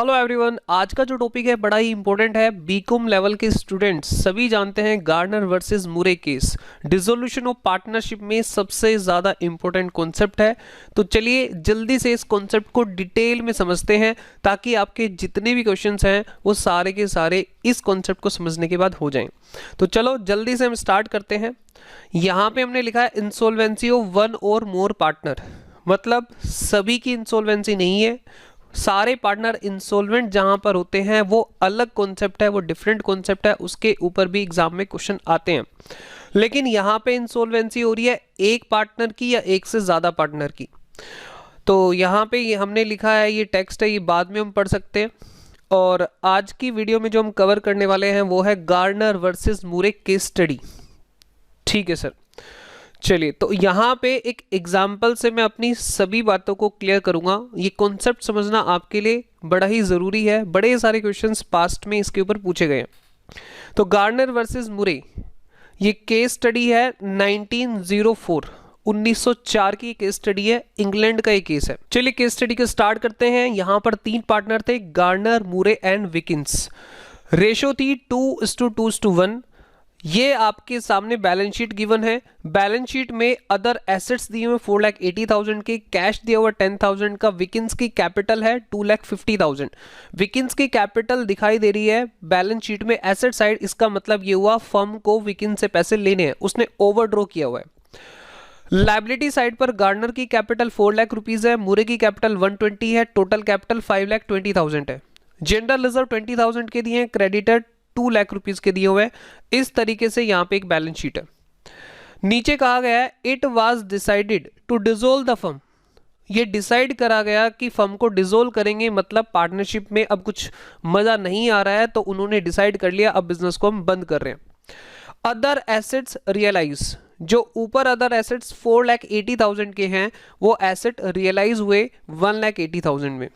Hello everyone, आज का जो टॉपिक है बड़ा ही इंपॉर्टेंट है। बीकॉम लेवल के स्टूडेंट्स सभी जानते हैं गार्डनर वर्सेस मुरे केस डिसोल्यूशन ऑफ पार्टनरशिप में सबसे ज़्यादा इंपॉर्टेंट कॉन्सेप्ट है। तो चलिए जल्दी से इस कॉन्सेप्ट को डिटेल में समझते हैं ताकि आपके जितने भी क्वेश्चंस हैं वो सारे के सारे इस कॉन्सेप्ट को समझने के बाद हो जाएं। तो चलो जल्दी से हम स्टार्ट करते हैं। यहाँ पे हमने लिखा है इंसॉल्वेंसी ऑफ वन और मोर पार्टनर, मतलब सभी की इंसॉल्वेंसी नहीं है, सारे पार्टनर इंसॉल्वेंट जहां पर होते हैं वो अलग कॉन्सेप्ट है, वो डिफरेंट कॉन्सेप्ट है, उसके ऊपर भी एग्जाम में क्वेश्चन आते हैं। लेकिन यहां पे इंसॉल्वेंसी हो रही है एक पार्टनर की या एक से ज्यादा पार्टनर की। तो यहां पे ये हमने लिखा है, ये टेक्स्ट है, ये बाद में हम पढ़ सकते हैं। और आज की वीडियो में जो हम कवर करने वाले हैं वो है गार्डनर वर्सेस मुरे केस स्टडी। ठीक है सर, चलिए तो यहाँ पे एक एग्जाम्पल से मैं अपनी सभी बातों को क्लियर करूंगा। ये कॉन्सेप्ट समझना आपके लिए बड़ा ही ज़रूरी है, बड़े सारे क्वेश्चंस पास्ट में इसके ऊपर पूछे गए हैं। तो गार्डनर वर्सेस मुरे, ये केस स्टडी है 1904 1904 की केस स्टडी है, इंग्लैंड का ये केस है। चलिए केस स्टडी को स्टार्ट करते हैं। यहाँ पर 3 पार्टनर थे, गार्डनर, मुरे एंड विकिंस। रेशो थी 2:2:1। ये आपके सामने बैलेंस शीट गिवन है। बैलेंस शीट में अदर एसेट्स दिए हुए 4,80,000 के, कैश दिया हुआ 10,000 का। विकिंस की कैपिटल है 2,50,000। विकिंस की कैपिटल दिखाई दे रही है बैलेंस शीट में एसेट साइड, इसका मतलब ये हुआ फर्म को विकिंस से पैसे लेने हैं, उसने ओवरड्रॉ किया हुआ है। लायबिलिटी साइड पर गार्डनर की कैपिटल 4 लाख रुपीज है, मुरे की कैपिटल 120 है, टोटल कैपिटल 5,20,000 है। जनरल रिजर्व 20,000 के दिए हैं, क्रेडिटर 2 लाख रुपीज के दिए हुए हैं। इस तरीके से यहां पे एक बैलेंस शीट है। नीचे कहा गया है it was decided to dissolve the firm. ये डिसाइड करा गया कि फर्म को डिसोल्व करेंगे, मतलब पार्टनरशिप में अब कुछ मजा नहीं आ रहा है तो उन्होंने डिसाइड कर लिया अब बिजनेस को हम बंद कर रहे हैं। अदर एसेट्स रियलाइज, जो ऊपर अदर एसेट्स 4,80,000 के हैं वो एसेट रियलाइज हुए 1,80,000 में।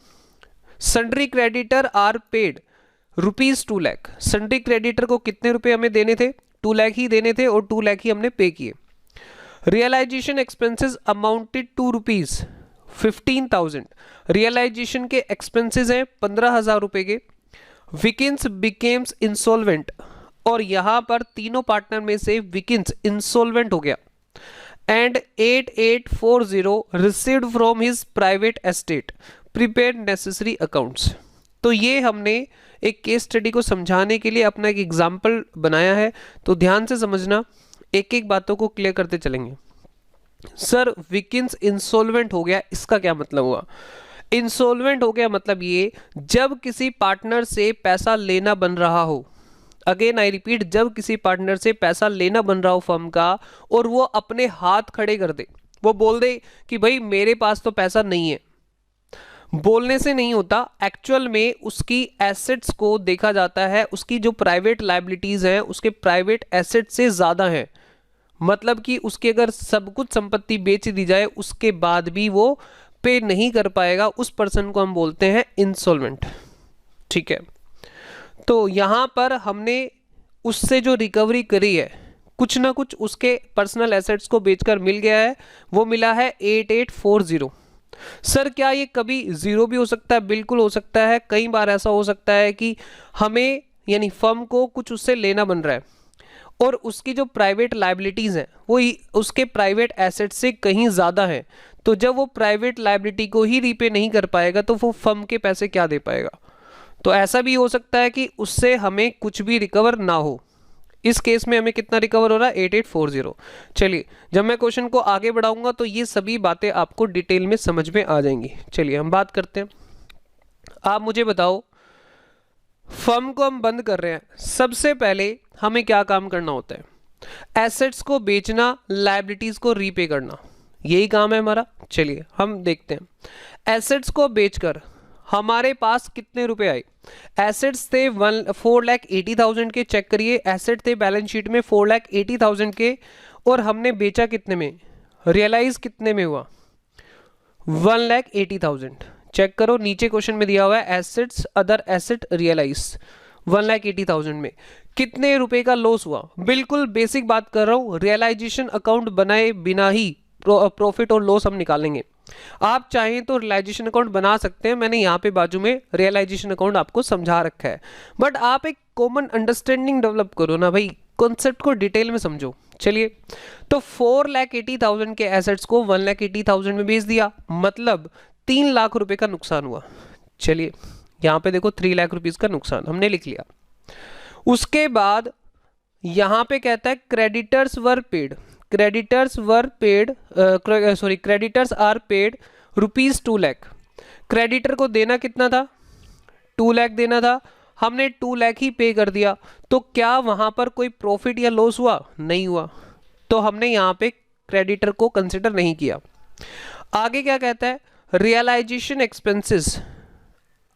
Sundry creditor are paid ₹2 lakh. Sundry creditor को कितने रुपए हमें देने थे? 2 लाख ही देने थे और 2 लाख ही हमने पे किए। Realisation expenses amounted to ₹15,000। Realisation के एक्सपेंसेस हैं 15,000 रुपए के। विकिंस बिकेम्स इंसॉल्वेंट, और यहां पर तीनों पार्टनर में से विकिंस इंसॉल्वेंट हो गया। And 8840 received from his private estate prepared necessary accounts. तो ये हमने एक केस स्टडी को समझाने के लिए अपना एक एग्जाम्पल बनाया है, तो ध्यान से समझना, एक एक बातों को क्लियर करते चलेंगे। सर विकिंस इंसॉल्वेंट हो गया, इसका क्या मतलब हुआ? इंसॉल्वेंट हो गया मतलब ये, जब किसी पार्टनर से पैसा लेना बन रहा हो, अगेन आई रिपीट, जब किसी पार्टनर से पैसा लेना बन रहा हो फर्म का और वो अपने हाथ खड़े कर दे, वो बोल दे कि भाई मेरे पास तो पैसा नहीं है। बोलने से नहीं होता, एक्चुअल में उसकी एसेट्स को देखा जाता है, उसकी जो प्राइवेट लायबिलिटीज हैं उसके प्राइवेट एसेट से ज्यादा हैं। मतलब कि उसकी अगर सब कुछ संपत्ति बेच दी जाए उसके बाद भी वो पे नहीं कर पाएगा, उस पर्सन को हम बोलते हैं इंसॉल्वेंट। ठीक है, तो यहां पर हमने उससे जो रिकवरी करी है, कुछ ना कुछ उसके पर्सनल एसेट्स को बेचकर मिल गया है, वो मिला है 8840। सर क्या ये कभी जीरो भी हो सकता है? बिल्कुल हो सकता है। कई बार ऐसा हो सकता है कि हमें यानी फर्म को कुछ उससे लेना बन रहा है और उसकी जो प्राइवेट लायबिलिटीज हैं वो उसके प्राइवेट एसेट से कहीं ज्यादा है, तो जब वो प्राइवेट लायबिलिटी को ही रीपे नहीं कर पाएगा तो वो फर्म के पैसे क्या दे पाएगा? तो ऐसा भी हो सकता है कि उससे हमें कुछ भी रिकवर ना हो। इस केस में हमें कितना रिकवर हो रहा है? 8840। चलिए जब मैं क्वेश्चन को आगे बढ़ाऊंगा तो ये सभी बातें आपको डिटेल में समझ में आ जाएंगी। चलिए हम बात करते हैं। आप मुझे बताओ, फर्म को हम बंद कर रहे हैं, सबसे पहले हमें क्या काम करना होता है? एसेट्स को बेचना, लायबिलिटीज को रीपे करना, यही काम है हमारा। चलिए हम देखते हैं। एसेट्स को बेचकर हमारे पास कितने रुपए आए? एसेट्स थे 4,80,000 के, चेक करिए, एसेट थे बैलेंस शीट में 4,80,000 के, और हमने बेचा कितने में? रियलाइज कितने में हुआ? 1,80,000। चेक करो, नीचे क्वेश्चन में दिया हुआ है एसेट्स अदर एसेट रियलाइज 1,80,000 में कितने रुपए का लॉस हुआ? बिल्कुल बेसिक बात कर रहा हूं, रियलाइजेशन अकाउंट बनाए बिना ही प्रॉफिट और लॉस हम निकालेंगे। आप चाहें तो रियलाइजेशन अकाउंट बना सकते हैं, मैंने यहाँ पे बाजू में रियलाइजेशन अकाउंट आपको समझा रखा है, बट आप एक कॉमन अंडरस्टैंडिंग डेवलप करो ना भाई, कॉन्सेप्ट को डिटेल में समझो। चलिए, तो 4,80,000 के एसेट्स को 1,80,000 में बेच दिया, मतलब 3 लाख रुपए का नुकसान हुआ। चलिए यहाँ पे देखो 3 लाख रुपीज का नुकसान हमने लिख लिया। उसके बाद यहाँ पे कहता है creditors were paid, creditors are paid rupees 2 lakh. Creditor को देना कितना था, 2 लाख देना था, हमने 2 लाख ही पे कर दिया, तो क्या वहां पर कोई प्रॉफिट या लॉस हुआ, नहीं हुआ, तो हमने यहाँ पे क्रेडिटर को कंसिडर नहीं किया। आगे क्या कहता है, realisation expenses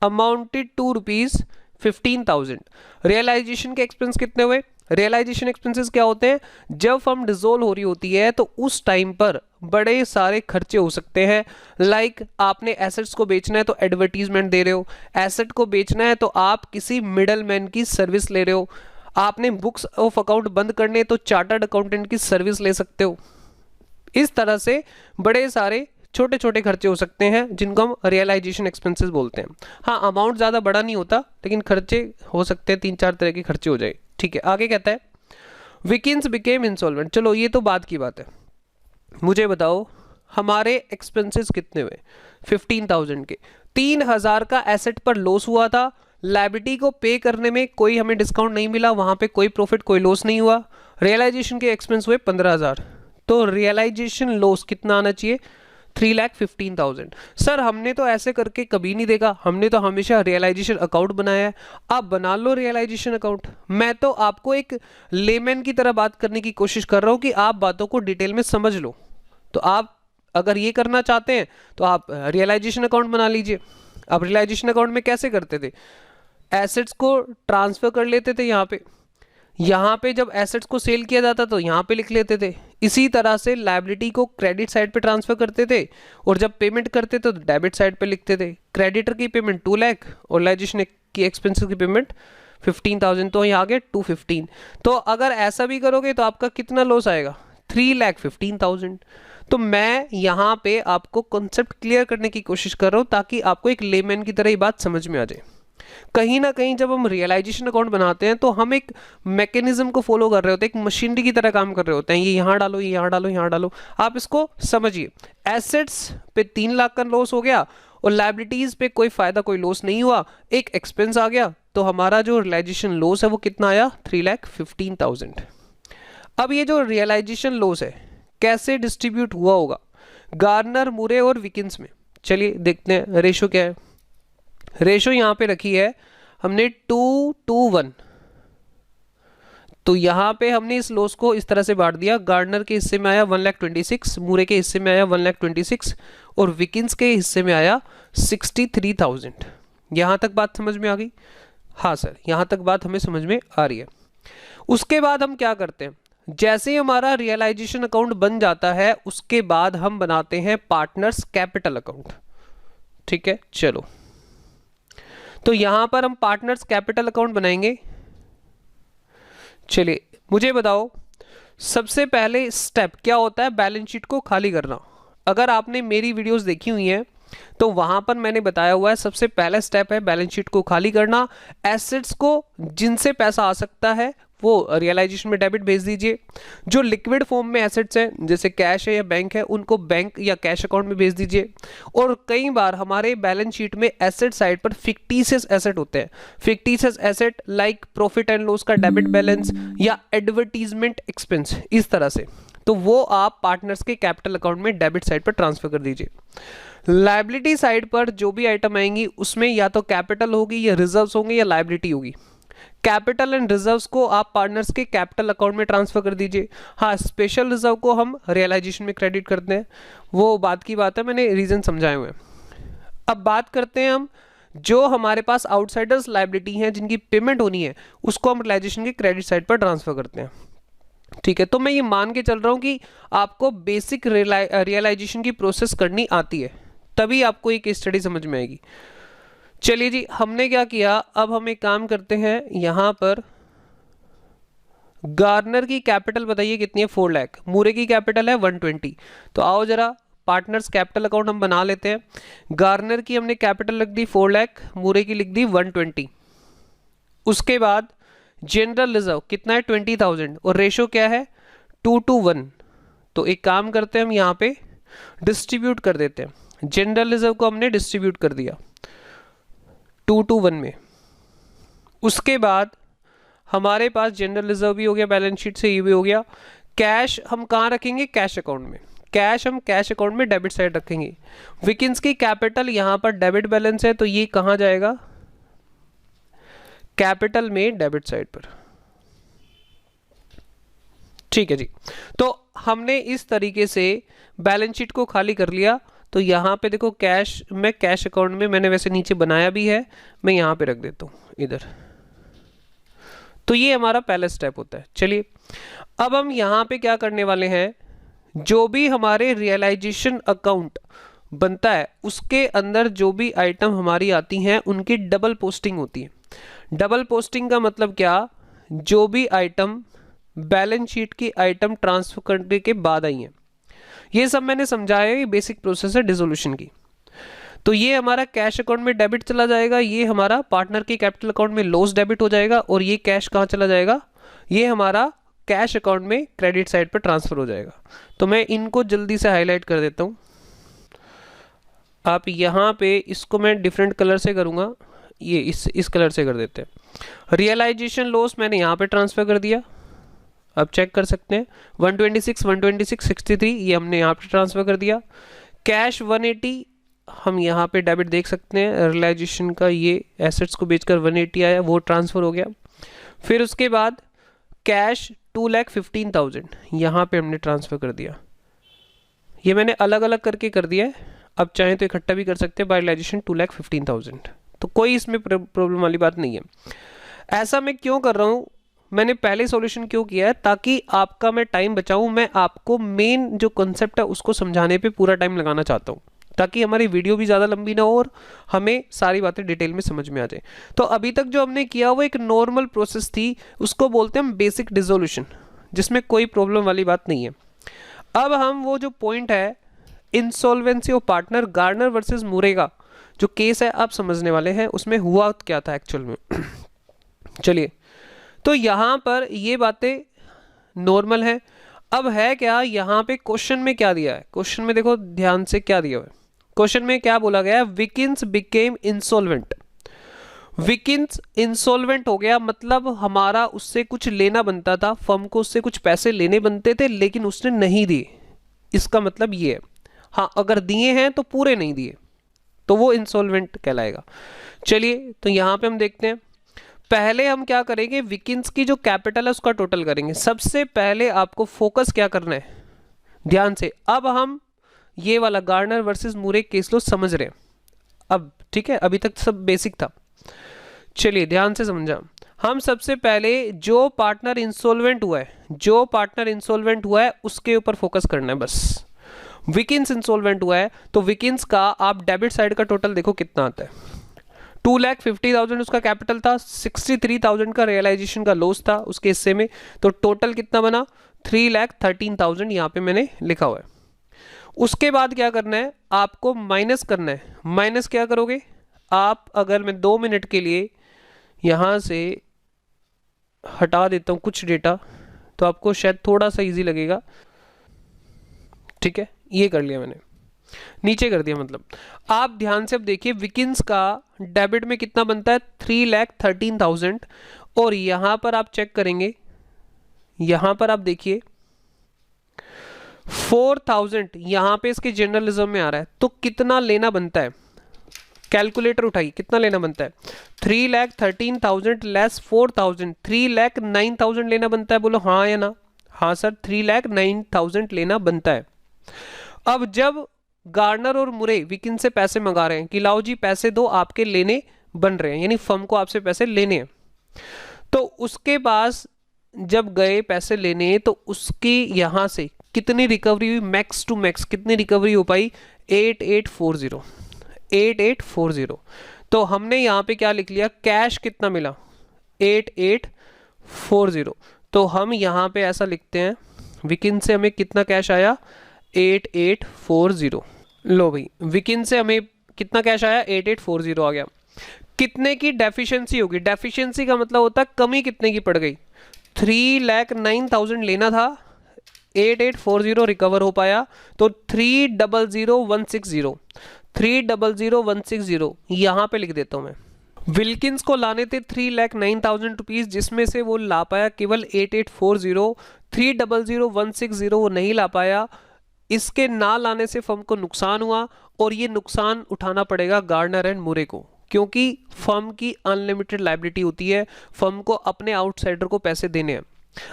amounted to ₹15,000। Realisation के एक्सपेंस कितने हुए, रियलाइजेशन एक्सपेंसेस क्या होते हैं, जब फर्म डिसॉल्व हो रही होती है तो उस टाइम पर बड़े सारे खर्चे हो सकते हैं, लाइक आपने एसेट्स को बेचना है तो एडवर्टीजमेंट दे रहे हो, एसेट को बेचना है तो आप किसी मिडलमैन की सर्विस ले रहे हो, आपने बुक्स ऑफ अकाउंट बंद करने तो चार्टर्ड अकाउंटेंट की सर्विस ले सकते हो। इस तरह से बड़े सारे छोटे छोटे खर्चे हो सकते हैं जिनको हम रियलाइजेशन एक्सपेंसेस बोलते हैं। हाँ, अमाउंट ज़्यादा बड़ा नहीं होता, लेकिन खर्चे हो सकते हैं, 3-4 तरह के खर्चे हो जाए। ठीक है, आगे कहता है विकिन्स बिकेम इंसॉल्वेंट। चलो ये तो बात की बात है, मुझे बताओ हमारे एक्सपेंसेस कितने हुए, 15,000 के, 3,000 का एसेट पर लॉस हुआ था, लायबिलिटी को पे करने में कोई हमें डिस्काउंट नहीं मिला, वहां पे कोई प्रॉफिट कोई लॉस नहीं हुआ, रियलाइजेशन के एक्सपेंस हुए 15,000, तो रियलाइजेशन लॉस कितना आना चाहिए, 3,15,000। सर हमने तो ऐसे करके कभी नहीं देखा, हमने तो हमेशा रियलाइजेशन अकाउंट बनाया है। आप बना लो रियलाइजेशन अकाउंट, मैं तो आपको एक लेमैन की तरह बात करने की कोशिश कर रहा हूं कि आप बातों को डिटेल में समझ लो। तो आप अगर ये करना चाहते हैं तो आप रियलाइजेशन अकाउंट बना लीजिए। आप रियलाइजेशन अकाउंट में कैसे करते थे, एसेट्स को ट्रांसफर कर लेते थे, यहाँ पे जब एसेट्स को सेल किया जाता तो यहाँ पे लिख लेते थे, इसी तरह से लायबिलिटी को क्रेडिट साइड पे ट्रांसफर करते थे, और जब पेमेंट करते तो डेबिट साइड पे लिखते थे। क्रेडिटर की पेमेंट 2 लाख और रियलाइजेशन की एक्सपेंसेस की पेमेंट 15,000, तो यहाँ आ गया 215। तो अगर ऐसा भी करोगे तो आपका कितना लॉस आएगा, 3,15,000। तो मैं यहाँ पे आपको कॉन्सेप्ट क्लियर करने की कोशिश कर रहा हूँ ताकि आपको एक लेमैन की तरह ये बात समझ में आ जाए। कहीं ना कहीं जब हम रियलाइजेशन अकाउंट बनाते हैं तो हम एक मैकेनिज्म को फॉलो कर रहे होते हैं, एक मशीनरी की तरह काम कर रहे होते हैं, ये यहाँ डालो, ये यहाँ डालो, यहाँ डालो। आप इसको समझिए, एसेट्स पे 3 लाख का लॉस हो गया और लायबिलिटीज पे कोई फायदा कोई लॉस नहीं हुआ, एक एक्सपेंस आ गया, तो हमारा जो रियलाइजेशन लॉस है वो कितना आया, 3,15,000। अब ये जो रियलाइजेशन लॉस है कैसे डिस्ट्रीब्यूट हुआ होगा, गार्नर, मुरे और विकिन्स में। चलिए देखते हैं रेशो क्या है। रेशो यहां पे रखी है हमने 2:1, तो यहां पे हमने इस लॉस को इस तरह से बांट दिया, गार्नर के हिस्से में आया 1,26,000, मुरे के हिस्से में आया 1,26,000 और विकिन्स के हिस्से में आया 63,000। यहां तक बात समझ में आ गई? हाँ सर, यहां तक बात हमें समझ में आ रही है। उसके बाद हम क्या करते हैं, जैसे ही हमारा रियलाइजेशन अकाउंट बन जाता है उसके बाद हम बनाते हैं पार्टनर्स कैपिटल अकाउंट। ठीक है, चलो तो यहां पर हम पार्टनर्स कैपिटल अकाउंट बनाएंगे। चलिए मुझे बताओ सबसे पहले स्टेप क्या होता है, बैलेंस शीट को खाली करना। अगर आपने मेरी वीडियोस देखी हुई हैं तो वहां पर मैंने बताया हुआ है सबसे पहला स्टेप है बैलेंस शीट को खाली करना। एसेट्स को जिनसे पैसा आ सकता है वो रियलाइजेशन में डेबिट भेज दीजिए, जो लिक्विड फॉर्म में एसेट्स हैं जैसे कैश है या बैंक है उनको बैंक या कैश अकाउंट में भेज दीजिए। और कई बार हमारे बैलेंस शीट में एसेट साइड पर फिक्टिशियस एसेट होते हैं, fictitious asset like profit and loss का डेबिट बैलेंस या एडवर्टीजमेंट एक्सपेंस, इस तरह से, तो वो आप पार्टनर्स के कैपिटल अकाउंट में डेबिट साइड पर ट्रांसफर कर दीजिए। लायबिलिटी साइड पर जो भी आइटम आएंगी उसमें या तो कैपिटल होगी या रिजर्व्स होंगे या लायबिलिटी होगी। कैपिटल एंड रिजर्व्स को आप पार्टनर्स के कैपिटल अकाउंट में ट्रांसफर कर दीजिए। हाँ, स्पेशल रिजर्व को हम रियलाइजेशन में क्रेडिट करते हैं, वो बात की बात है, मैंने रीजन समझाए हुए हैं। अब बात करते हैं हम जो हमारे पास आउटसाइडर्स लायबिलिटी हैं जिनकी पेमेंट होनी है उसको हम रियलाइजेशन के क्रेडिट साइड पर ट्रांसफर करते हैं। ठीक है, तो मैं ये मान के चल रहा हूं कि आपको बेसिक रियलाइजेशन की प्रोसेस करनी आती है, तभी आपको ये केस स्टडी समझ में आएगी। चलिए जी, हमने क्या किया, अब हम एक काम करते हैं, यहां पर गार्नर की कैपिटल बताइए कितनी है, 4 लाख, मुरे की कैपिटल है 120। तो आओ जरा पार्टनर्स कैपिटल अकाउंट हम बना लेते हैं। गार्नर की हमने कैपिटल रख दी 4 लाख, मुरे की लिख दी 120। उसके बाद जनरल रिजर्व कितना है 20,000 और रेशो क्या है 2:1। तो एक काम करते हैं हम यहाँ पे डिस्ट्रीब्यूट कर देते हैं। जनरल रिजर्व को हमने डिस्ट्रीब्यूट कर दिया 2:1 में। उसके बाद हमारे पास जनरल रिजर्व भी हो गया, बैलेंस शीट से ये भी हो गया। कैश हम कहाँ रखेंगे, कैश अकाउंट में। कैश हम कैश अकाउंट में डेबिट साइड रखेंगे। विकिंस की कैपिटल यहाँ पर डेबिट बैलेंस है तो ये कहाँ जाएगा, कैपिटल में डेबिट साइड पर। ठीक है जी। तो हमने इस तरीके से बैलेंस शीट को खाली कर लिया। तो यहाँ पे देखो कैश में, कैश अकाउंट में मैंने वैसे नीचे बनाया भी है, मैं यहाँ पे रख देता हूँ इधर। तो ये हमारा पहला स्टेप होता है। चलिए अब हम यहाँ पे क्या करने वाले हैं, जो भी हमारे रियलाइजेशन अकाउंट बनता है उसके अंदर जो भी आइटम हमारी आती हैं उनकी डबल पोस्टिंग होती है। डबल पोस्टिंग का मतलब क्या, जो भी आइटम बैलेंस शीट की आइटम ट्रांसफर करने के बाद आई हैं, ये सब मैंने समझाया, ये बेसिक प्रोसेस है डिसोल्यूशन की। तो ये हमारा कैश अकाउंट में डेबिट चला जाएगा, ये हमारा पार्टनर के कैपिटल अकाउंट में लॉस डेबिट हो जाएगा, और ये कैश कहाँ चला जाएगा, ये हमारा कैश अकाउंट में क्रेडिट साइड पर ट्रांसफर हो जाएगा। तो मैं इनको जल्दी से हाईलाइट कर देता हूँ। आप यहाँ पे इसको मैं डिफरेंट कलर से करूँगा, ये इस कलर से कर देते हैं। रियलाइजेशन लॉस मैंने यहाँ पे ट्रांसफर कर दिया, अब चेक कर सकते हैं 126, 126, 63 ये हमने यहाँ पे ट्रांसफर कर दिया। कैश 180 हम यहाँ पे डेबिट देख सकते हैं, रियलाइजेशन का ये एसेट्स को बेचकर 180 आया, वो ट्रांसफर हो गया। फिर उसके बाद कैश 2,15,000 यहाँ पे हमने ट्रांसफर कर दिया। ये मैंने अलग अलग करके कर दिया है, अब चाहें तो इकट्ठा भी कर सकते हैं बाय रियलाइजेशन 2,15,000। तो कोई इसमें प्रॉब्लम वाली बात नहीं है। ऐसा मैं क्यों कर रहा हूँ, मैंने पहले सॉल्यूशन क्यों किया है, ताकि आपका मैं टाइम बचाऊं। मैं आपको मेन जो कॉन्सेप्ट है उसको समझाने पे पूरा टाइम लगाना चाहता हूं, ताकि हमारी वीडियो भी ज़्यादा लंबी ना हो और हमें सारी बातें डिटेल में समझ में आ जाए। तो अभी तक जो हमने किया वो एक नॉर्मल प्रोसेस थी, उसको बोलते हैं हम बेसिक डिसोल्यूशन, जिसमें कोई प्रॉब्लम वाली बात नहीं है। अब हम वो जो पॉइंट है insolvency of partner, Garner versus मुरे का जो केस है आप समझने वाले हैं, उसमें हुआ क्या था एक्चुअल में। चलिए, तो यहाँ पर ये बातें नॉर्मल है। अब है क्या, यहाँ पे क्वेश्चन में क्या दिया है, क्वेश्चन में देखो ध्यान से क्या दिया हुआ है। क्वेश्चन में क्या बोला गया है, Wilkins became insolvent. Wilkins insolvent हो गया, मतलब हमारा उससे कुछ लेना बनता था, फर्म को उससे कुछ पैसे लेने बनते थे लेकिन उसने नहीं दिए। इसका मतलब ये है, हाँ अगर दिए हैं तो पूरे नहीं दिए तो वो इंसॉल्वेंट कहलाएगा। चलिए तो यहाँ पे हम देखते हैं, पहले हम क्या करेंगे, विकिंस की जो कैपिटल है उसका टोटल करेंगे। सबसे पहले आपको फोकस क्या करना है, ध्यान से। अब हम ये वाला गार्नर वर्सेस मुरे केस लो समझ रहे हैं अब, ठीक है, अभी तक सब बेसिक था। चलिए ध्यान से समझा। हम सबसे पहले जो पार्टनर इंसॉल्वेंट हुआ है, जो पार्टनर इंसॉल्वेंट हुआ है उसके ऊपर फोकस करना है बस। विकिंस इंसॉल्वेंट हुआ है तो विकिंस का आप डेबिट साइड का टोटल देखो कितना आता है। 2,50,000 उसका कैपिटल था, 63,000 का रियलाइजेशन का लॉस था उसके हिस्से में, तो टोटल कितना बना 3,13,000 यहाँ पे मैंने लिखा हुआ है। उसके बाद क्या करना है, आपको माइनस करना है। माइनस क्या करोगे आप, अगर मैं 2 मिनट के लिए यहाँ से हटा देता हूँ कुछ डेटा तो आपको शायद थोड़ा सा इजी लगेगा। ठीक है, ये कर लिया मैंने, नीचे कर दिया। मतलब आप ध्यान से अब देखिए, विकिंस का डेबिट में कितना बनता है 3,13,000, और यहां पर आप चेक करेंगे, यहां पर आप देखिए 4,000 यहां पे इसके जर्नलिज्म में आ रहा है, तो कितना लेना बनता है, कैलकुलेटर उठाइए कितना लेना बनता है। 3,13,000 लेस 4,000, 3,09,000 लेना बनता है। बोलो हाँ या ना, हाँ सर 3,09,000 लेना बनता है। अब जब गार्नर और मुरे विकिन से पैसे मंगा रहे हैं कि लाओ जी पैसे दो, आपके लेने बन रहे हैं, यानी फर्म को आपसे पैसे लेने हैं, तो उसके पास जब गए पैसे लेने तो उसकी यहां से कितनी रिकवरी हुई, मैक्स टू मैक्स कितनी रिकवरी हो पाई 8840, 8840। तो हमने यहां पे क्या लिख लिया, कैश कितना मिला 8840। तो हम यहां पे ऐसा लिखते हैं, विकिन से हमें कितना कैश आया 8840। लो भाई, विकिन से हमें कितना कैश आया, 8840 आ गया। कितने की डेफिशिएंसी होगी, डेफिशिएंसी का मतलब होता है कमी कितने की पड़ गई, 3,09,000 लेना था, 8840 रिकवर हो पाया, तो 3,00,160, 3,00,160 यहां पे लिख देता हूं मैं। विल्किंस को लाने थे 3,09,000 रुपीज, जिसमें से वो ला पाया केवल 8840, 3,00,160 वो नहीं ला पाया। इसके ना लाने से फर्म को नुकसान हुआ, और ये नुकसान उठाना पड़ेगा गार्डनर एंड मुरे को, क्योंकि फर्म की अनलिमिटेड लायबिलिटी होती है, फर्म को अपने आउटसाइडर को पैसे देने हैं।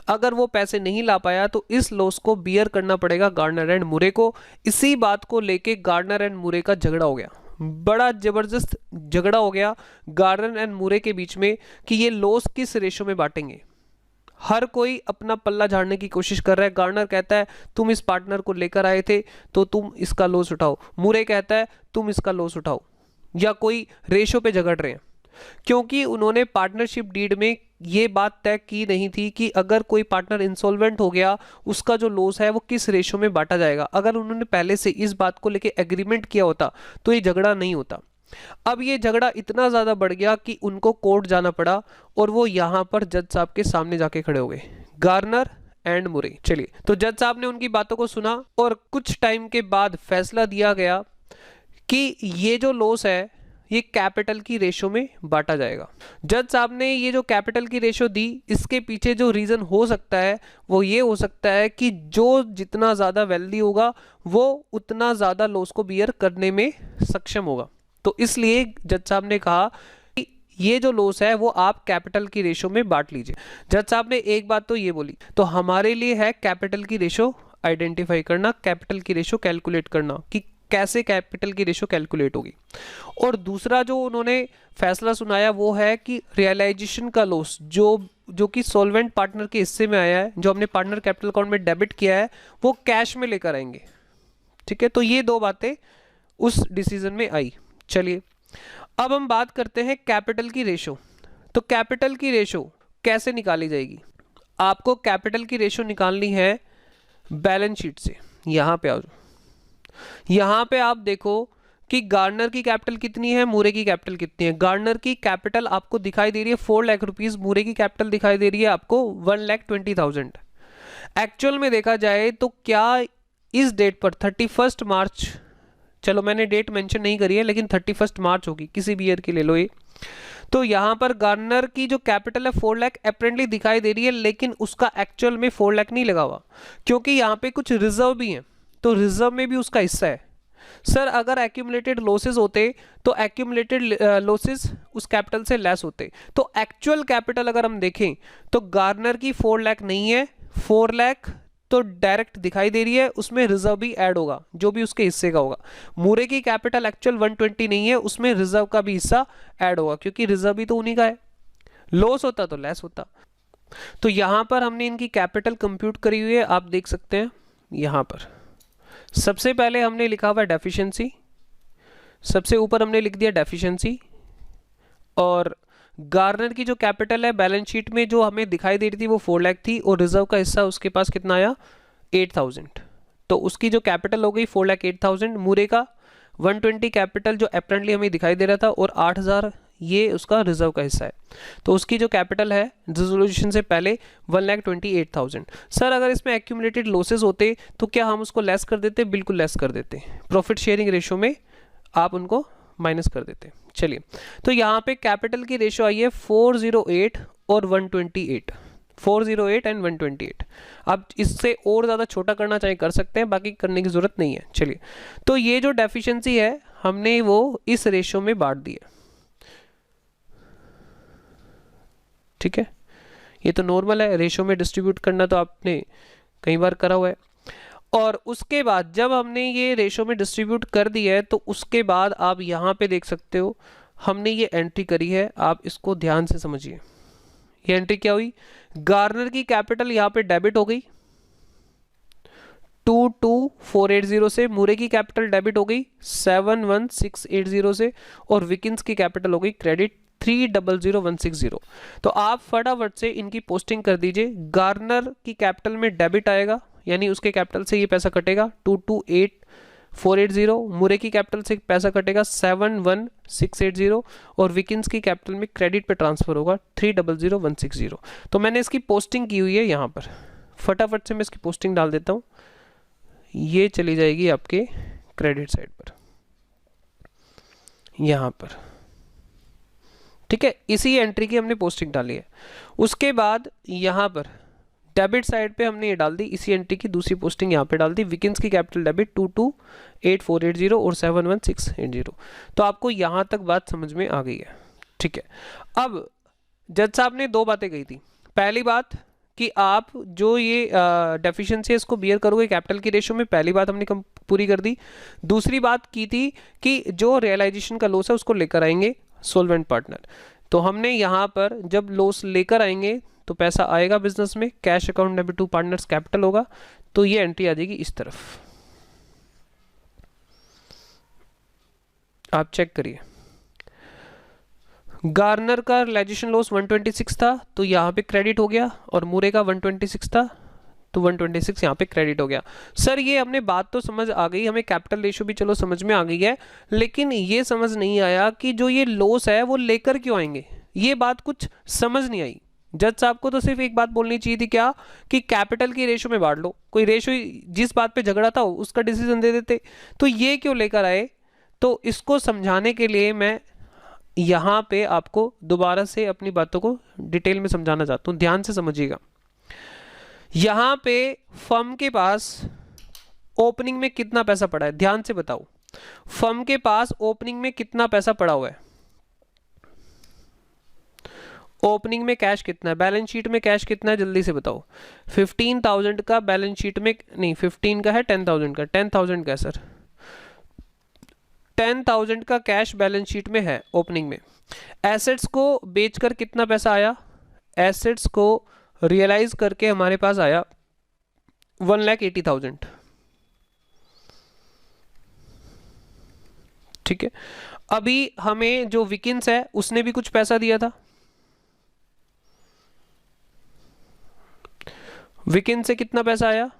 अगर वो पैसे नहीं ला पाया तो इस लॉस को बियर करना पड़ेगा गार्डनर एंड मुरे को। इसी बात को लेके गार्डनर एंड मुरे का झगड़ा हो गया, बड़ा जबरदस्त झगड़ा हो गया गार्डनर एंड मुरे के बीच में कि ये लॉस किस रेशो में बांटेंगे। हर कोई अपना पल्ला झाड़ने की कोशिश कर रहा है। गार्डनर कहता है तुम इस पार्टनर को लेकर आए थे तो तुम इसका लॉस उठाओ, मुरे कहता है तुम इसका लॉस उठाओ, या कोई रेशो पे झगड़ रहे हैं, क्योंकि उन्होंने पार्टनरशिप डीड में ये बात तय की नहीं थी कि अगर कोई पार्टनर इंसॉल्वेंट हो गया उसका जो लॉस है वो किस रेशो में बांटा जाएगा। अगर उन्होंने पहले से इस बात को लेके एग्रीमेंट किया होता तो ये झगड़ा नहीं होता। अब ये झगड़ा इतना ज्यादा बढ़ गया कि उनको कोर्ट जाना पड़ा, और वो यहां पर जज साहब के सामने जाके खड़े हो गए, गार्डनर एंड मुरे। चलिए, तो जज साहब ने उनकी बातों को सुना और कुछ टाइम के बाद फैसला दिया गया कि ये जो लॉस है ये कैपिटल की रेशो में बांटा जाएगा। जज साहब ने ये जो कैपिटल की रेशो दी, इसके पीछे जो रीजन हो सकता है वो ये हो सकता है कि जो जितना ज्यादा वेल्दी होगा वो उतना ज्यादा लॉस को बियर करने में सक्षम होगा। तो इसलिए जज साहब ने कहा कि ये जो लॉस है वो आप कैपिटल की रेशो में बांट लीजिए। जज साहब ने एक बात तो ये बोली, तो हमारे लिए है कैपिटल की रेशो आइडेंटिफाई करना, कैपिटल की रेशो कैलकुलेट करना कि कैसे कैपिटल की रेशो कैलकुलेट होगी। और दूसरा जो उन्होंने फैसला सुनाया वो है कि रियलाइजेशन का लॉस जो कि सॉल्वेंट पार्टनर के हिस्से में आया है, जो हमने पार्टनर कैपिटल अकाउंट में डेबिट किया है, वो कैश में लेकर आएंगे। ठीक है, तो ये दो बातें उस डिसीजन में आई। चलिए, अब हम बात करते हैं कैपिटल की रेशो। तो कैपिटल की रेशो कैसे निकाली जाएगी? आपको कैपिटल की रेशो निकालनी है बैलेंस शीट से। यहां पे आओ, यहां पे आप देखो कि गार्डनर की कैपिटल कितनी है, मुरे की कैपिटल कितनी है। गार्डनर की कैपिटल आपको दिखाई दे रही है 4 लाख रुपीज, मुरे की कैपिटल दिखाई दे रही है आपको 1,20,000। एक्चुअल में देखा जाए तो क्या इस डेट पर 31 मार्च, चलो मैंने डेट मेंशन नहीं करी है लेकिन 31 मार्च होगी, किसी भी ईयर की ले लो ये, तो यहां पर गार्डनर की जो कैपिटल है 4 लाख अपेरेंटली दिखाई दे रही है, लेकिन उसका एक्चुअल में 4 लाख नहीं लगा हुआ, क्योंकि यहां पे कुछ रिजर्व भी हैं, तो रिजर्व में भी उसका हिस्सा है। सर अगर एक्यूमुलेटेड लॉसेस होते तो एक्यूमुलेटेड लॉसेस उस कैपिटल से लेस होते, तो एक्चुअल कैपिटल अगर हम देखें तो गार्डनर की 4 लाख नहीं है, 4 लाख तो डायरेक्ट दिखाई दे रही है, उसमें रिजर्व भी ऐड होगा जो भी उसके हिस्से का होगा। मुरे की कैपिटल एक्चुअल 120 नहीं है, उसमें रिजर्व का भी हिस्सा ऐड होगा, क्योंकि रिजर्व भी तो उन्हीं का है, लॉस होता तो लेस होता। तो यहां पर हमने इनकी कैपिटल कंप्यूट करी हुई है, आप देख सकते हैं। यहां पर सबसे पहले हमने लिखा हुआ डेफिशिएंसी, सबसे ऊपर हमने लिख दिया डेफिशिएंसी, और गार्डनर की जो कैपिटल है बैलेंस शीट में जो हमें दिखाई दे रही थी वो 4 लाख थी, और रिजर्व का हिस्सा उसके पास कितना आया 8,000, तो उसकी जो कैपिटल हो गई 4,08,000। मुरे का 120 कैपिटल जो अपेरेंटली हमें दिखाई दे रहा था, और 8,000 ये उसका रिजर्व का हिस्सा है, तो उसकी जो कैपिटल है डिसोल्यूशन से पहले 1,28,000। सर अगर इसमें एक्यूमुलेटेड लॉसेस होते तो क्या हम उसको लेस कर देते? बिल्कुल लेस कर देते, प्रॉफिट शेयरिंग रेशो में आप उनको माइनस कर देते। चलिए, तो यहाँ पे कैपिटल की रेशो आई है 408 और 128, 408 एंड 128। आप इससे और ज़्यादा छोटा करना चाहे कर सकते हैं, बाकी करने की ज़रूरत नहीं है। चलिए, तो ये जो डेफिशिएंसी है हमने वो इस रेशो में बांट दी है। ठीक है, ये तो नॉर्मल है, रेशो में डिस्ट्रीब्यूट करना तो आपने कई बार करा हुआ है। और उसके बाद जब हमने ये रेशो में डिस्ट्रीब्यूट कर दिया है तो उसके बाद आप यहाँ पे देख सकते हो हमने ये एंट्री करी है, आप इसको ध्यान से समझिए। ये एंट्री क्या हुई? गार्डनर की कैपिटल यहाँ पे डेबिट हो गई 22,480 से, मुरे की कैपिटल डेबिट हो गई 71,680 से, और विकिंस की कैपिटल हो गई क्रेडिट 3,00,160। तो आप फटाफट से इनकी पोस्टिंग कर दीजिए। गार्डनर की कैपिटल में डेबिट आएगा, यानी उसके कैपिटल से ये पैसा कटेगा 228,480, मुरे की कैपिटल से पैसा कटेगा 71680 और विकिंस की कैपिटल में क्रेडिट पे ट्रांसफर होगा 300160। तो मैंने इसकी पोस्टिंग की हुई है यहाँ पर, फटाफट से मैं इसकी पोस्टिंग डाल देता हूँ। ये चली जाएगी आपके क्रेडिट साइड पर यहाँ पर, ठीक है। इसी एंट्री की हमने पोस्टिंग डाली है। उसके बाद यहाँ पर डेबिट साइड पे हमने ये डाल दी, इसी एंट्री की दूसरी पोस्टिंग यहाँ पे डाल दी, विकिंस की कैपिटल डेबिट 228,480 और 71680। तो आपको यहाँ तक बात समझ में आ गई है, ठीक है। अब जज साहब ने दो बातें कही थी। पहली बात कि आप जो ये डेफिशिएंसी है इसको बियर करोगे कैपिटल की रेशियो में, पहली बात हमने पूरी कर दी। दूसरी बात की थी कि जो रियलाइजेशन का लॉस है उसको लेकर आएंगे सोल्वेंट पार्टनर। तो हमने यहाँ पर जब लॉस लेकर आएंगे तो पैसा आएगा बिजनेस में, cash account debit to partners capital होगा, तो ये एंट्री आ जाएगी इस तरफ। आप चेक करिए, गार्नर का रियलाइजेशन लॉस 126 था तो यहाँ पे क्रेडिट हो गया, और मूरे का 126 था तो 126 यहाँ पे क्रेडिट हो गया। सर ये हमने बात तो समझ आ गई, हमें कैपिटल रेशियो भी चलो समझ में आ गई है, लेकिन ये समझ नहीं आया कि जो ये लॉस है वो लेकर क्यों आएंगे, ये बात कुछ समझ नहीं आई। जज साहब को तो सिर्फ एक बात बोलनी चाहिए थी, क्या कि कैपिटल की रेशियो में बांट लो, कोई रेशियो जिस बात पे झगड़ा था उसका डिसीजन दे देते, तो ये क्यों लेकर आए। तो इसको समझाने के लिए मैं यहाँ पे आपको दोबारा से अपनी बातों को डिटेल में समझाना चाहता हूँ, ध्यान से समझिएगा। यहाँ पे फर्म के पास ओपनिंग में कितना पैसा पड़ा है, ध्यान से बताओ, फर्म के पास ओपनिंग में कितना पैसा पड़ा हुआ है, ओपनिंग में कैश कितना है, बैलेंस शीट में कैश कितना है, जल्दी से बताओ। 15,000 का बैलेंस शीट में, नहीं 15 का है, 10,000 का, 10,000 का है सर, 10,000 का कैश बैलेंस शीट में है ओपनिंग में। एसेट्स को बेचकर कितना पैसा आया, एसेट्स को रियलाइज करके हमारे पास आया 1,80,000, ठीक है। अभी हमें जो विकिंस है उसने भी कुछ पैसा दिया था, विकिन से कितना पैसा आया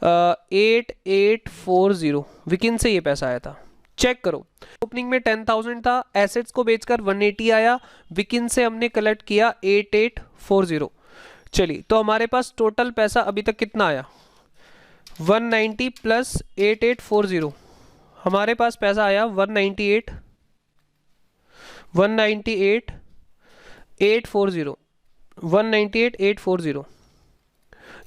8840, विकिन से ये पैसा आया था। चेक करो, ओपनिंग में 10,000 था, एसेट्स को बेचकर 180 आया, विकिन से हमने कलेक्ट किया 8840। चलिए तो हमारे पास टोटल पैसा अभी तक कितना आया 190 प्लस 8840, हमारे पास पैसा आया 198,840।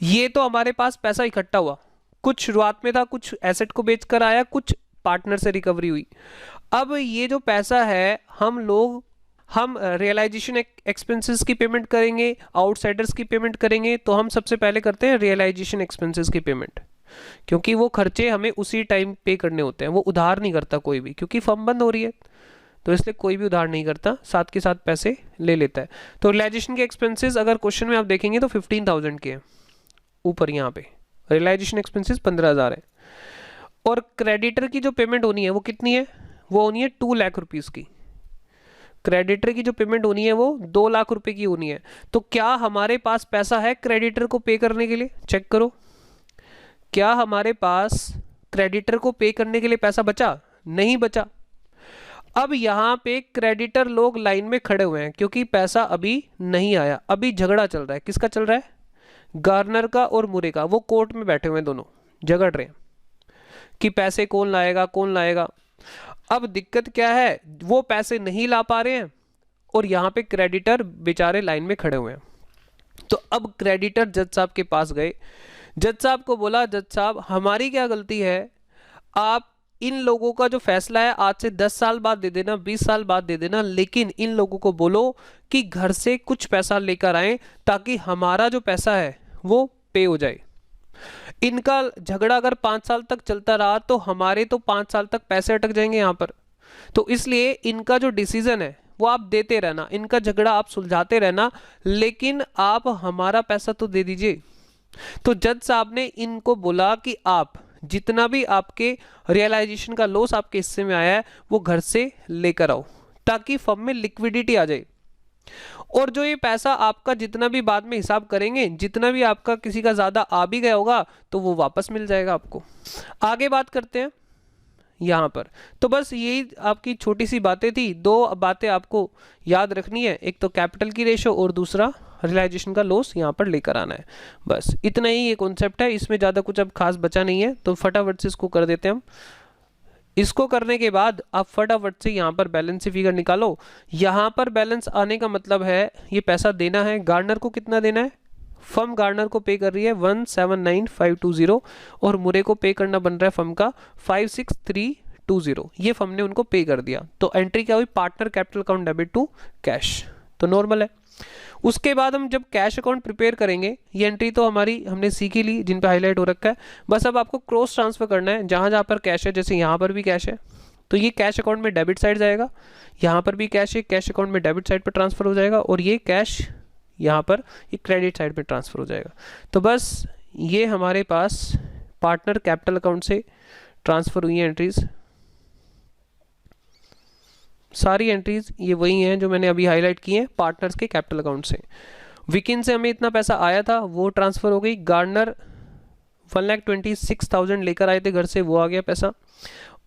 ये तो हमारे पास पैसा इकट्ठा हुआ, कुछ शुरुआत में था, कुछ एसेट को बेचकर आया, कुछ पार्टनर से रिकवरी हुई। अब ये जो पैसा है हम रियलाइजेशन एक्सपेंसेस की पेमेंट करेंगे, आउटसाइडर्स की पेमेंट करेंगे, तो हम सबसे पहले करते हैं रियलाइजेशन एक्सपेंसेस की पेमेंट, क्योंकि वो खर्चे हमें उसी टाइम पे करने होते हैं, वो उधार नहीं करता कोई भी, क्योंकि फर्म बंद हो रही है तो इसलिए कोई भी उधार नहीं करता, साथ के साथ पैसे ले लेता है। तो रियलाइजेशन के एक्सपेंसेस अगर क्वेश्चन में आप देखेंगे तो 15,000 के हैं ऊपर, यहाँ पे रियलाइजेशन एक्सपेंसेस 15,000 है, और क्रेडिटर की जो पेमेंट होनी है वो कितनी है, वो होनी है 2 लाख रुपीज़ की। क्रेडिटर की जो पेमेंट होनी है वो 2 लाख रुपए की होनी है। तो क्या हमारे पास पैसा है क्रेडिटर को पे करने के लिए, चेक करो, क्या हमारे पास क्रेडिटर को पे करने के लिए पैसा बचा, नहीं बचा। अब यहाँ पे क्रेडिटर लोग लाइन में खड़े हुए हैं क्योंकि पैसा अभी नहीं आया, अभी झगड़ा चल रहा है, किसका चल रहा है, गार्नर का और मुरे का, वो कोर्ट में बैठे हुए हैं, दोनों झगड़ रहे हैं कि पैसे कौन लाएगा कौन लाएगा। अब दिक्कत क्या है, वो पैसे नहीं ला पा रहे हैं और यहाँ पे क्रेडिटर बेचारे लाइन में खड़े हुए हैं। तो अब क्रेडिटर जज साहब के पास गए, जज साहब को बोला, जज साहब हमारी क्या गलती है, आप इन लोगों का जो फैसला है आज से 10 साल बाद दे देना, 20 साल बाद दे देना, लेकिन इन लोगों को बोलो कि घर से कुछ पैसा लेकर आएं ताकि हमारा जो पैसा है वो पे हो जाए। इनका झगड़ा अगर 5 साल तक चलता रहा तो हमारे तो 5 साल तक पैसे अटक जाएंगे यहाँ पर। तो इसलिए इनका जो डिसीजन है वो आप देते रहना, इनका झगड़ा आप सुलझाते रहना, लेकिन आप हमारा पैसा तो दे दीजिए। तो जज साहब ने इनको बोला कि आप जितना भी आपके रियलाइजेशन का लॉस आपके हिस्से में आया है वो घर से लेकर आओ ताकि फर्म में लिक्विडिटी आ जाए। और जो ये पैसा आपका जितना भी बाद में हिसाब करेंगे, जितना भी आपका किसी का ज़्यादा आ भी गया होगा तो वो वापस मिल जाएगा आपको। आगे बात करते हैं यहाँ पर। तो बस यही आपकी छोटी सी बातें थी, दो बातें आपको याद रखनी है, एक तो कैपिटल की रेशो और दूसरा रियलाइजेशन का लॉस यहाँ पर लेकर आना है। बस इतना ही ये कॉन्सेप्ट है, इसमें ज़्यादा कुछ अब खास बचा नहीं है। तो फटाफट से इसको कर देते हैं हम। इसको करने के बाद आप फटाफट से यहाँ पर बैलेंस फिगर निकालो। यहाँ पर बैलेंस आने का मतलब है ये पैसा देना है गार्डनर को। कितना देना है? फर्म गार्डनर को पे कर रही है 179520 और मुरे को पे करना बन रहा है फर्म का 56320। ये फर्म ने उनको पे कर दिया, तो एंट्री क्या हुई? Partner capital account debit to cash, तो नॉर्मल है। उसके बाद हम जब कैश अकाउंट प्रिपेयर करेंगे, ये एंट्री तो हमारी हमने सीख ही ली, जिन पे हाईलाइट हो रखा है। बस अब आपको क्रॉस ट्रांसफर करना है, जहाँ जहाँ पर कैश है, जैसे यहाँ पर भी कैश है तो ये कैश अकाउंट में डेबिट साइड जाएगा, यहाँ पर भी कैश है, कैश अकाउंट में डेबिट साइड पर ट्रांसफर हो जाएगा, और ये कैश यहाँ पर ये क्रेडिट साइड पे ट्रांसफर हो जाएगा। तो बस ये हमारे पास पार्टनर कैपिटल अकाउंट से ट्रांसफर हुई है एंट्रीज। सारी एंट्रीज ये वही हैं जो मैंने अभी हाईलाइट की हैं पार्टनर्स के कैपिटल अकाउंट से। विकिन से हमें इतना पैसा आया था वो ट्रांसफर हो गई। गार्डनर 1,26,000 लेकर आए थे घर से, वो आ गया पैसा,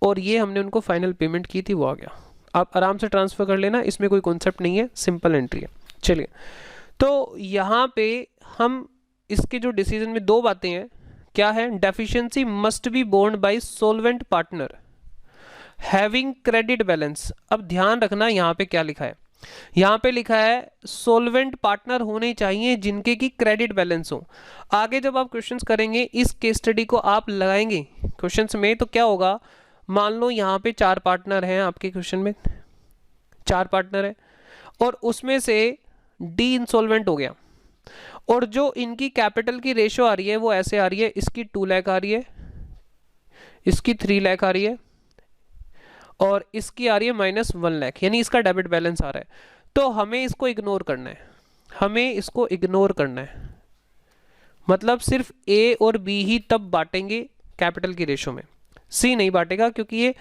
और ये हमने उनको फाइनल पेमेंट की थी, वो आ गया। आप आराम से ट्रांसफर कर लेना, इसमें कोई कॉन्सेप्ट नहीं है, सिंपल एंट्री है। चलिए, तो यहाँ पे हम इसके जो डिसीजन में दो बातें हैं, क्या है? Deficiency must be borne by solvent partner having credit balance. अब ध्यान रखना यहाँ पे क्या लिखा है, यहाँ पे लिखा है सोल्वेंट पार्टनर होने चाहिए जिनके की क्रेडिट बैलेंस हो। आगे जब आप क्वेश्चंस करेंगे, इस केस स्टडी को आप लगाएंगे क्वेश्चंस में, तो क्या होगा? मान लो यहाँ पे 4 पार्टनर हैं, आपके क्वेश्चन में 4 पार्टनर है और उसमें से डी इंसॉल्वेंट हो गया, और जो इनकी कैपिटल की रेशो आ रही है वो ऐसे आ रही है, इसकी 2 लाख आ रही है, इसकी 3 लाख आ रही है, और इसकी आ रही है -1 लाख, यानी इसका डेबिट बैलेंस आ रहा है। तो हमें इसको इग्नोर करना है, हमें इसको इग्नोर करना है। मतलब सिर्फ ए और बी ही तब बांटेंगे कैपिटल की रेशो में, सी नहीं बांटेगा, क्योंकि ये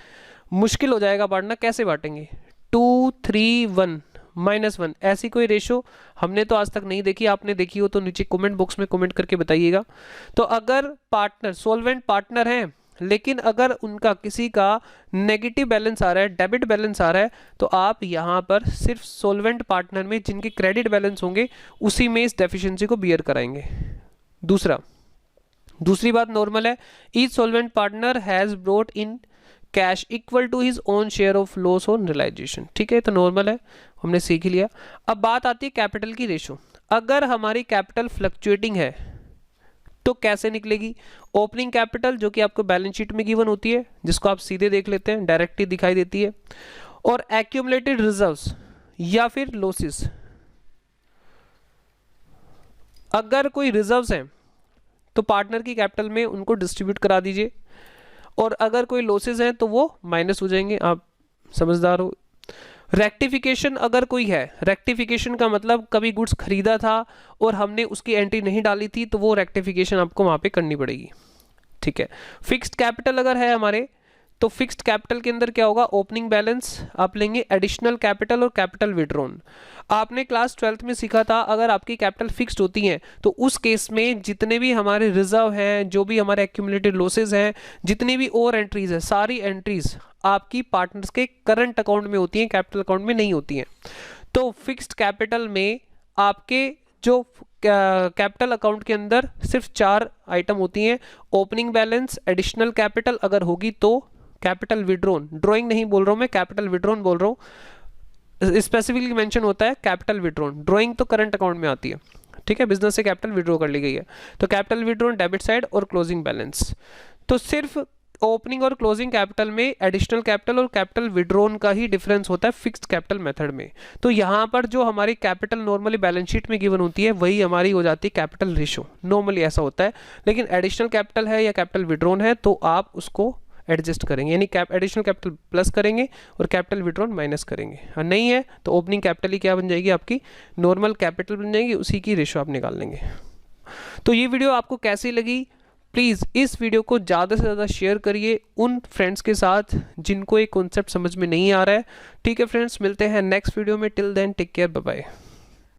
मुश्किल हो जाएगा बांटना। कैसे बांटेंगे? 2 3 1 -1, ऐसी कोई रेशो हमने तो आज तक नहीं देखी। आपने देखी हो तो नीचे कमेंट बॉक्स में कमेंट करके बताइएगा। तो अगर पार्टनर सोल्वेंट पार्टनर हैं, लेकिन अगर उनका किसी का नेगेटिव बैलेंस आ रहा है, डेबिट बैलेंस आ रहा है, तो आप यहाँ पर सिर्फ सोल्वेंट पार्टनर में जिनके क्रेडिट बैलेंस होंगे उसी में इस डेफिशिएंसी को बियर कराएंगे। दूसरी बात नॉर्मल है, each solvent partner has brought in cash equal to his own share of loss on realisation. ठीक है, तो नॉर्मल है, हमने सीख ही लिया। अब बात आती है कैपिटल की रेशो। अगर हमारी कैपिटल फ्लक्चुएटिंग है तो कैसे निकलेगी? ओपनिंग कैपिटल जो कि आपको बैलेंस शीट में गिवन होती है, जिसको आप सीधे देख लेते हैं, डायरेक्ट ही दिखाई देती है, और एक्यूमुलेटेड रिजर्व्स या फिर लॉसेस। अगर कोई रिजर्व्स हैं तो पार्टनर की कैपिटल में उनको डिस्ट्रीब्यूट करा दीजिए, और अगर कोई लॉसेस हैं तो वो माइनस हो जाएंगे। आप समझदार हो। रेक्टिफिकेशन अगर कोई है, रेक्टिफिकेशन का मतलब कभी गुड्स खरीदा था और हमने उसकी एंट्री नहीं डाली थी, तो वो रेक्टिफिकेशन आपको वहाँ पे करनी पड़ेगी। ठीक है। फिक्स्ड कैपिटल अगर है हमारे, तो फिक्स्ड कैपिटल के अंदर क्या होगा? ओपनिंग बैलेंस आप लेंगे, एडिशनल कैपिटल और कैपिटल विड्रॉन। आपने क्लास 12th में सीखा था, अगर आपकी कैपिटल फिक्स्ड होती है तो उस केस में जितने भी हमारे रिजर्व हैं, जो भी हमारे एक्यूमुलेटेड लॉसेज हैं, जितनी भी और एंट्रीज है, सारी एंट्रीज आपकी पार्टनर्स के करंट अकाउंट में होती हैं, कैपिटल अकाउंट में नहीं होती हैं। तो फिक्स्ड कैपिटल में आपके जो कैपिटल अकाउंट के अंदर सिर्फ 4 आइटम होती हैं, ओपनिंग बैलेंस, एडिशनल कैपिटल अगर होगी तो कैपिटल विड्रॉन, ड्रॉइंग नहीं बोल रहा हूं मैं, कैपिटल विड्रॉन बोल रहा हूं, स्पेसिफिकली मेंशन होता है कैपिटल विड्रॉन, ड्रॉइंग तो करंट अकाउंट में आती है। ठीक है, बिजनेस से कैपिटल विड्रॉ कर ली गई है, तो कैपिटल विड्रॉन डेबिट साइड और क्लोजिंग बैलेंस। तो सिर्फ ओपनिंग और क्लोजिंग कैपिटल में एडिशनल कैपिटल और कैपिटल विड्रॉन का ही डिफरेंस होता है फिक्स्ड कैपिटल मेथड में। तो यहाँ पर जो हमारी कैपिटल नॉर्मली बैलेंस शीट में गिवन होती है वही हमारी हो जाती है कैपिटल रेशो, नॉर्मली ऐसा होता है। लेकिन एडिशनल कैपिटल है या कैपिटल विड्रॉन है तो आप उसको एडजस्ट करेंगे, यानी एडिशनल कैपिटल प्लस करेंगे और कैपिटल विड्रॉन माइनस करेंगे। और नहीं है तो ओपनिंग कैपिटल ही क्या बन जाएगी? आपकी नॉर्मल कैपिटल बन जाएगी, उसी की रेशो आप निकाल लेंगे। तो ये वीडियो आपको कैसी लगी? प्लीज़ इस वीडियो को ज़्यादा से ज़्यादा शेयर करिए उन फ्रेंड्स के साथ जिनको एक कॉन्सेप्ट समझ में नहीं आ रहा है। ठीक है फ्रेंड्स, मिलते हैं नेक्स्ट वीडियो में। Till then take care, bye bye.